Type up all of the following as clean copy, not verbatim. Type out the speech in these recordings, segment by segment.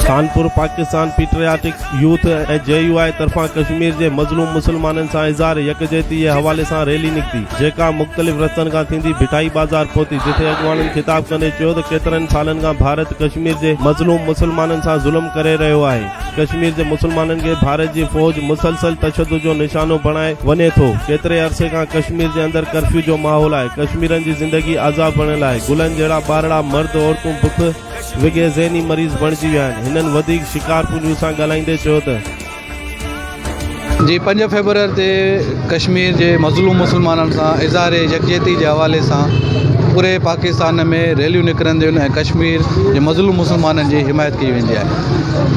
Khanpur Pakistan patriotic youth JUI तरफा कश्मीर के मज़लूम मुसलमानन सां इज़हार यकजहती के हवाले से रैली निकती, जेका मुख्तलिफ रस्तन का थींदी भिटाई बाजार पहुती, जिथे अगवानन खिताब कंदे चयो त केतरन सालन का भारत कश्मीर के मज़लूम मुसलमानन सां जुल्म करे रहियो आहे। कश्मीर के मुसलमानन के भारत की फौज मुसलसल तशद्दुद जो निशानो बणाए वने थो। केतरे अरसे का कश्मीर के अंदर कर्फ्यू जो माहौल है। कश्मीरन की जिंदगी आज़ाब बणियल आहे। गुलन जड़ा बारड़ा मर्द औरतों बुख विगे ज़हनी मरीज़ बणिजी विया आहिनि। हिननि वधीक शिकारपुर न्यूज़ सां ॻाल्हाईंदे चयो त जी 5 फेबरवरी ते कश्मीर के मज़लूम मुसलमानन सां इज़हार यकजहती के हवाले से पूरे पाकिस्तान में रैलियों निकिरंदियूं आहिनि। कश्मीर के मज़लूम मुसलमानन की हिमायत की वेंदी आहे।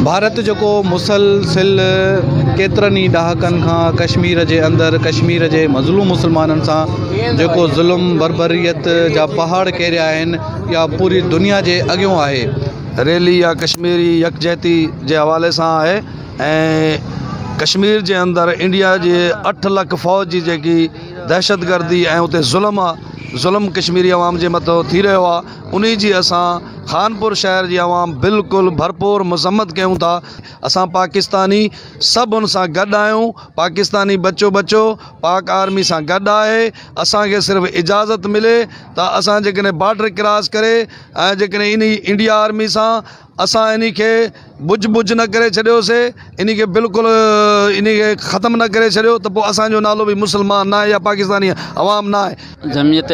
भारत जो मुसलसिल केतरनि ई ॾहाकनि खां कश्मीर के अंदर कश्मीर के मज़लूम मुसलमानन सां जो ज़ुल्म बर्बरियत जा पहाड़ केरिया आहिनि या पूरी दुनिया के अॻियों आहे। रैली या कश्मीरी यकजहती के हवाले से है। कश्मीर के अंदर इंडिया के 8 लाख फौज की जी दहशतगर्दी उते जुल्म कश्मीरी अवाम के मथो थी रहो आहे। उन्हीं जी असां खानपुर शहर की अवाम बिल्कुल भरपूर मज़म्मत कयूं था। असां पाकिस्तानी सब उन सां गॾु आहियूं। पाकिस्तानी बच्चो पाक आर्मी सां गॾु आहे। असांखे सिर्फ़ इजाज़त मिले त असां जेकॾहिं बॉर्डर क्रॉस करे ऐं जेकॾहिं इन इंडिया आर्मी सां असां इन खे बुझ न करे छॾियोसीं, इन खे बिल्कुलु इन खे ख़त्म न करे छॾियो त पोइ असांजो नालो भी मुसलमान ना आहे या पाकिस्तानी अवाम ना आहे। जमियत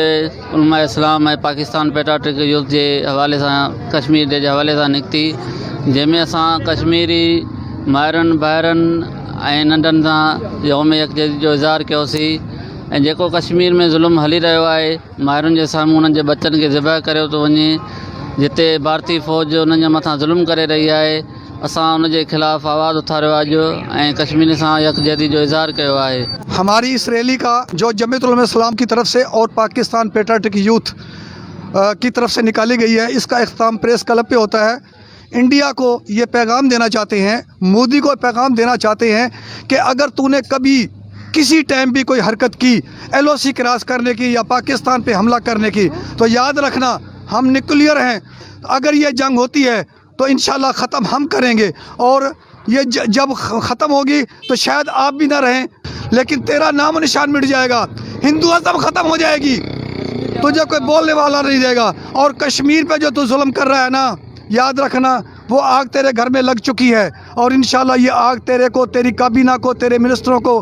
उलमा इस्लाम ऐं पाकिस्तान पेट्रियाटिक यूथ के हवाले से कश्मीर के हवाले से निकती, जैमें असां कश्मीरी मायरन बाहिरन ऐं नंढन सां यौम यकजहती जो इज़हार कयोसीं। ऐं जेको कश्मीर में ज़ुल्म हली रहियो आहे, मायरुनि जे साम्हूं उन्हनि जे बचनि खे ज़िबह करियो थो वञे, जिते भारतीय फ़ौज उन्हनि जे मथां ज़ुल्म करे रही आहे। असां उन जे ख़िलाफ़ आवाज़ उथारियो आहे ऐं कश्मीर सां यकजहती जो इज़हार किया है। हमारी इस रैली का जो जमियत उलमा इस्लाम की तरफ से और पाकिस्तान पेट्रियाटिक यूथ की तरफ से निकाली गई है, इसका इख्तिताम प्रेस क्लब पे होता है। इंडिया को ये पैगाम देना चाहते हैं, मोदी को पैगाम देना चाहते हैं कि अगर तूने कभी किसी टाइम भी कोई हरकत की LOC क्रॉस करने की या पाकिस्तान पे हमला करने की, तो याद रखना हम न्यूक्लियर हैं। अगर ये जंग होती है तो इंशाल्लाह ख़त्म हम करेंगे, और ये जब ख़त्म होगी तो शायद आप भी ना रहें, लेकिन तेरा नाम निशान मिट जाएगा, हिंदुज़म ख़त्म हो जाएगी, तुझे कोई बोलने वाला नहीं रहेगा। और कश्मीर पे जो तू जुल्म कर रहा है ना, याद रखना वो आग तेरे घर में लग चुकी है, और इंशाल्लाह ये आग तेरे को, तेरी काबीना को, तेरे मिनिस्टरों को,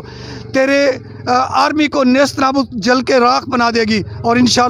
तेरे आर्मी को नेस्त नाबूद जल के राख बना देगी। और इंशाल्लाह